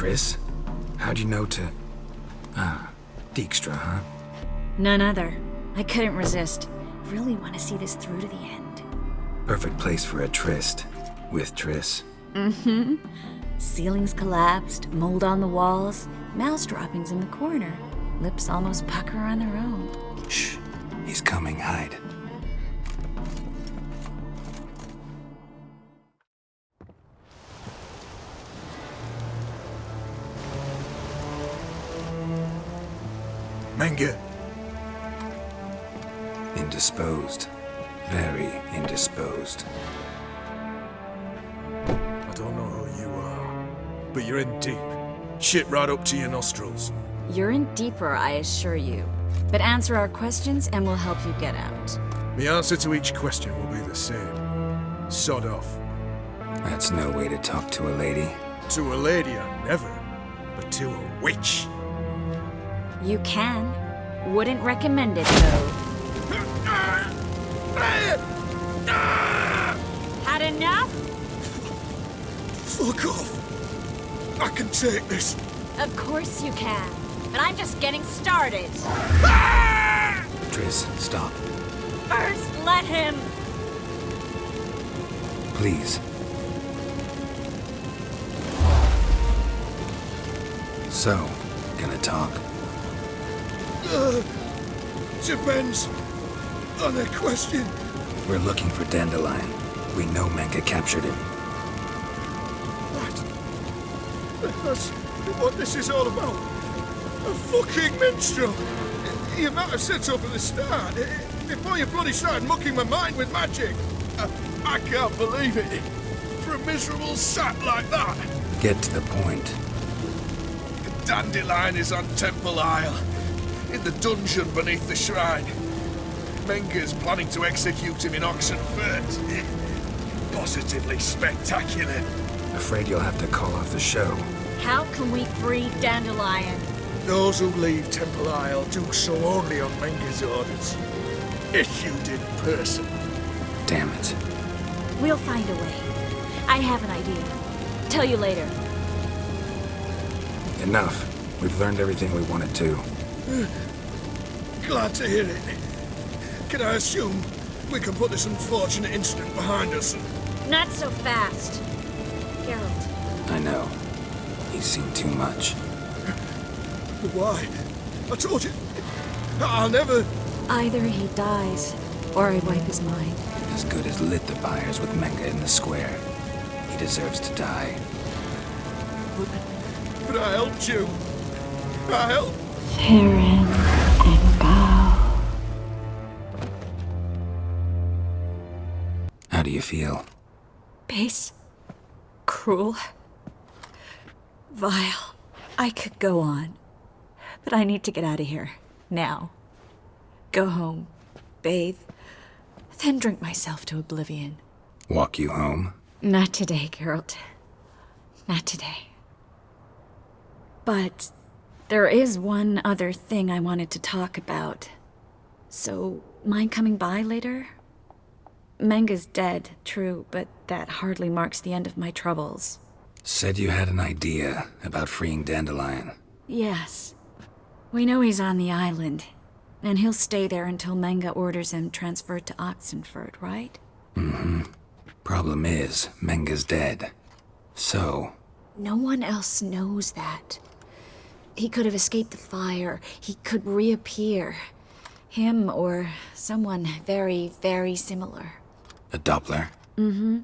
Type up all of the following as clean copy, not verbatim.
Triss? How'd you know to... Ah, Dijkstra, huh? None other. I couldn't resist. Really want to see this through to the end. Perfect place for a tryst. With Triss. Mm-hmm. Ceilings collapsed, mold on the walls, mouse droppings in the corner. Lips almost pucker on their own. Shh. He's coming, hide. Menge. Indisposed. Very indisposed. I don't know who you are, but you're in deep. Shit right up to your nostrils. You're in deeper, I assure you. But answer our questions and we'll help you get out. The answer to each question will be the same. Sod off. That's no way to talk to a lady. To a lady, I never. But to a witch. You can. Wouldn't recommend it, though. Had enough? Fuck off. I can take this. Of course you can. But I'm just getting started. Triss, stop. First, let him. Please. So, gonna talk? Depends on the question. We're looking for Dandelion. We know Menge captured him. That's what this is all about. A fucking minstrel. You might have said so from the start. Before you bloody started mucking my mind with magic. I can't believe it. For a miserable sap like that. Get to the point. Dandelion is on Temple Isle. In the dungeon beneath the shrine. Menge's planning to execute him in Oxenfurt. Positively spectacular. Afraid you'll have to call off the show. How can we free Dandelion? Those who leave Temple Isle do so only on Menge's orders. Issued in person. Damn it. We'll find a way. I have an idea. Tell you later. Enough. We've learned everything we wanted to. Glad to hear it. Can I assume we can put this unfortunate incident behind us? Not so fast. Geralt. I know. He's seen too much. Why? I told you. I'll never... Either he dies, or I wipe his mind. As good as lit the fires with Menge in the square. He deserves to die. But I helped you. I helped. Farron and Bow. How do you feel? Base. Cruel. Vile. I could go on. But I need to get out of here. Now. Go home. Bathe. Then drink myself to oblivion. Walk you home? Not today, Geralt. Not today. But there is one other thing I wanted to talk about. So, mind coming by later? Menge's dead, true, but that hardly marks the end of my troubles. Said you had an idea about freeing Dandelion. Yes. We know he's on the island, and he'll stay there until Menge orders him transferred to Oxenfurt, right? Mm-hmm. Problem is, Menge's dead. So... No one else knows that. He could have escaped the fire. He could reappear. Him or someone very, very similar. A Doppler? Mm-hmm.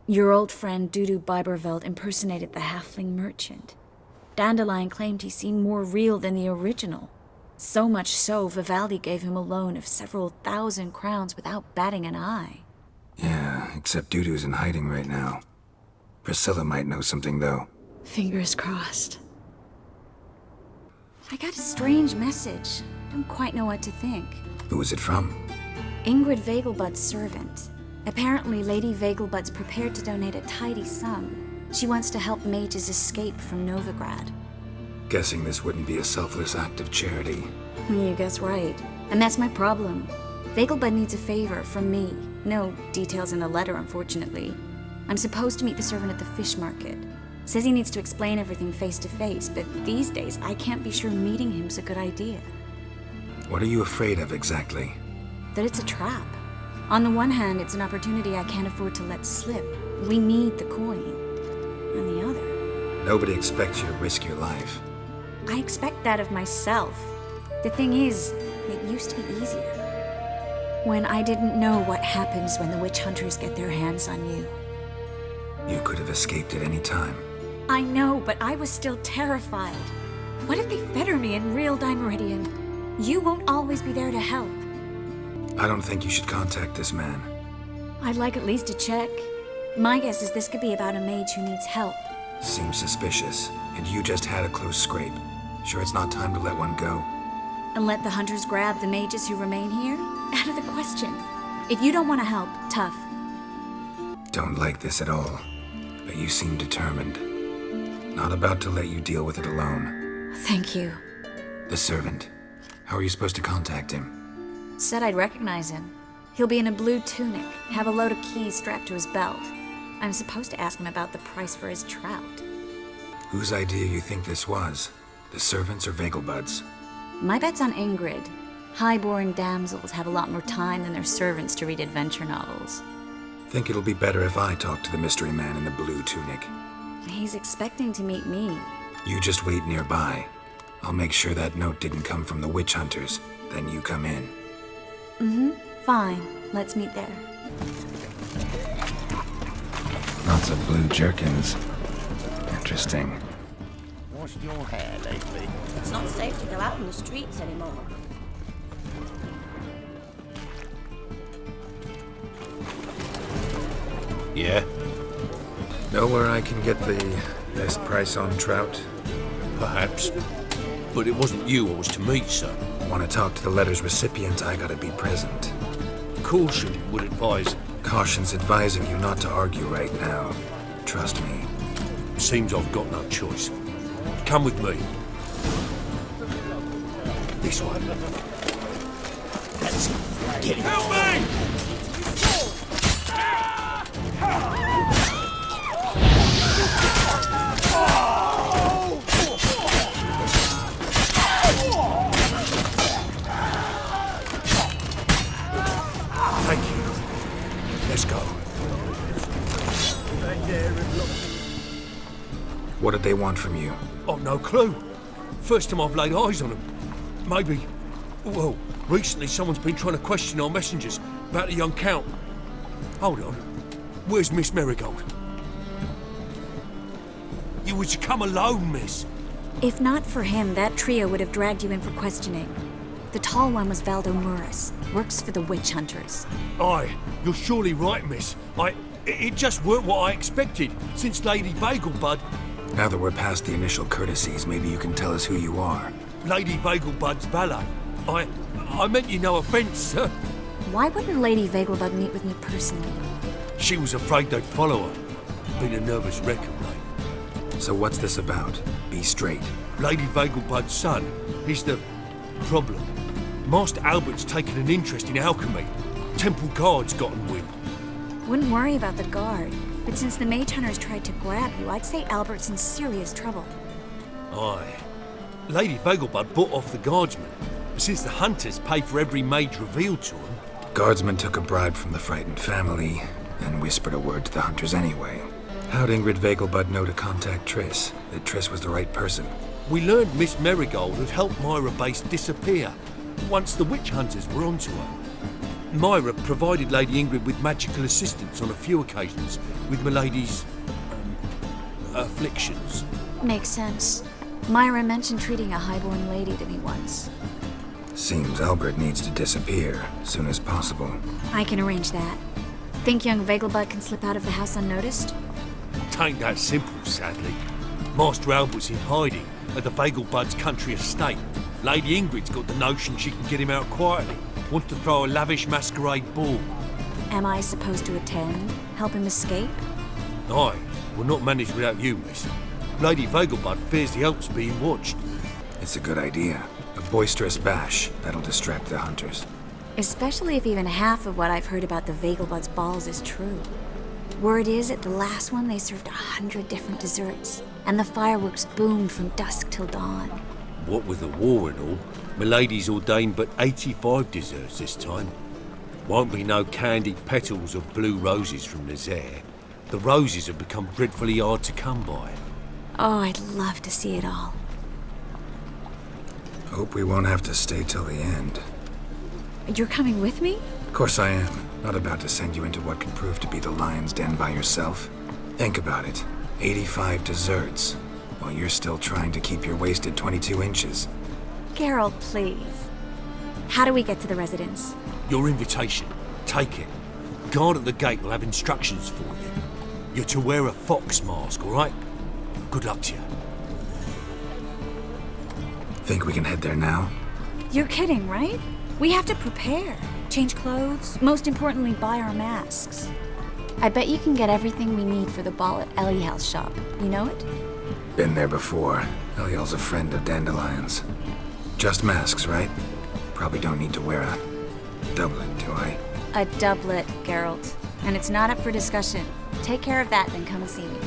Your old friend Dudu Biberveld impersonated the halfling merchant. Dandelion claimed he seemed more real than the original. So much so, Vivaldi gave him a loan of several thousand crowns without batting an eye. Yeah, except Dudu's in hiding right now. Priscilla might know something, though. Fingers crossed. I got a strange message. Don't quite know what to think. Who was it from? Ingrid Vegelbud's servant. Apparently, Lady Vegelbud's prepared to donate a tidy sum. She wants to help mages escape from Novigrad. Guessing this wouldn't be a selfless act of charity. You guess right. And that's my problem. Vegelbud needs a favor from me. No details in the letter, unfortunately. I'm supposed to meet the servant at the fish market. Says he needs to explain everything face to face, but these days I can't be sure meeting him's a good idea. What are you afraid of exactly? That it's a trap. On the one hand, it's an opportunity I can't afford to let slip. We need the coin. On the other, Nobody expects you to risk your life. I expect that of myself. The thing is, it used to be easier. When I didn't know what happens when the witch hunters get their hands on you. You could have escaped at any time. I know, but I was still terrified. What if they fetter me in real Dimeridian? You won't always be there to help. I don't think you should contact this man. I'd like at least to check. My guess is this could be about a mage who needs help. Seems suspicious, and you just had a close scrape. Sure it's not time to let one go? And let the hunters grab the mages who remain here? Out of the question. If you don't want to help, tough. Don't like this at all, but you seem determined. Not about to let you deal with it alone. Thank you. The servant. How are you supposed to contact him? Said I'd recognize him. He'll be in a blue tunic, have a load of keys strapped to his belt. I'm supposed to ask him about the price for his trout. Whose idea you think this was? The servants or Vegelbud's? My bet's on Ingrid. High-born damsels have a lot more time than their servants to read adventure novels. Think it'll be better if I talk to the mystery man in the blue tunic. He's expecting to meet me. You just wait nearby. I'll make sure that note didn't come from the witch hunters. Then you come in. Fine. Let's meet there. Lots of blue jerkins. Interesting. What's your hair lately? It's not safe to go out in the streets anymore. Yeah? Know where I can get the best price on trout? Perhaps. But it wasn't you I was to meet, sir. Want to talk to the letter's recipient, I gotta be present. Caution would advise. Caution's advising you not to argue right now. Trust me. Seems I've got no choice. Come with me. This way. Let's get it. Help me! Thank you. Let's go. What did they want from you? I've no clue. First time I've laid eyes on them. Maybe... Well, recently someone's been trying to question our messengers about the young Count. Hold on. Where's Miss Marigold? You was to come alone, miss. If not for him, that trio would have dragged you in for questioning. The tall one was Valdo Muris. Works for the witch hunters. Aye, you're surely right, miss. It just weren't what I expected, since Lady Bagelbud... Now that we're past the initial courtesies, maybe you can tell us who you are. Lady Bagelbud's valet. I meant you no offence, sir. Why wouldn't Lady Vegelbud meet with me personally? She was afraid they'd follow her. Been a nervous wreck of late. So what's this about? Be straight. Lady Vegelbud's son, he's the problem. Master Albert's taken an interest in alchemy. Temple guards got him wind. Wouldn't worry about the guard, but since the mage hunters tried to grab you, I'd say Albert's in serious trouble. Aye. Lady Vegelbud bought off the guardsmen, since the hunters pay for every mage revealed to them. Guardsmen took a bribe from the frightened family, and whispered a word to the hunters anyway. How'd Ingrid Vegelbud know to contact Triss? That Triss was the right person? We learned Miss Marigold had helped Myra Base disappear once the witch hunters were onto her. Myra provided Lady Ingrid with magical assistance on a few occasions with Milady's afflictions. Makes sense. Myra mentioned treating a highborn lady to me once. Seems Albert needs to disappear soon as possible. I can arrange that. Think young Vegelbud can slip out of the house unnoticed? Tain't that simple, sadly. Master Albert's in hiding at the Vegelbud's country estate. Lady Ingrid's got the notion she can get him out quietly. Wants to throw a lavish masquerade ball. Am I supposed to attend? Help him escape? Aye, we'll not manage without you, miss. Lady Vegelbud fears the Alps being watched. It's a good idea. A boisterous bash that'll distract the hunters. Especially if even half of what I've heard about the Vegelbud's balls is true. Word is, at the last one, they served 100 different desserts, and the fireworks boomed from dusk till dawn. What with the war and all, Milady's ordained but 85 desserts this time. Won't be no candied petals or blue roses from Nazaire. The roses have become dreadfully hard to come by. Oh, I'd love to see it all. Hope we won't have to stay till the end. You're coming with me? Of course I am. Not about to send you into what could prove to be the lion's den by yourself. Think about it. 85 desserts, while you're still trying to keep your waist at 22 inches. Geralt, please. How do we get to the residence? Your invitation. Take it. Guard at the gate will have instructions for you. You're to wear a fox mask, all right? Good luck to you. Think we can head there now? You're kidding, right? We have to prepare. Change clothes, most importantly, buy our masks. I bet you can get everything we need for the ball at Eliel's shop. You know it? Been there before. Eliel's a friend of Dandelion's. Just masks, right? Probably don't need to wear a doublet, do I? A doublet, Geralt. And it's not up for discussion. Take care of that, then come and see me.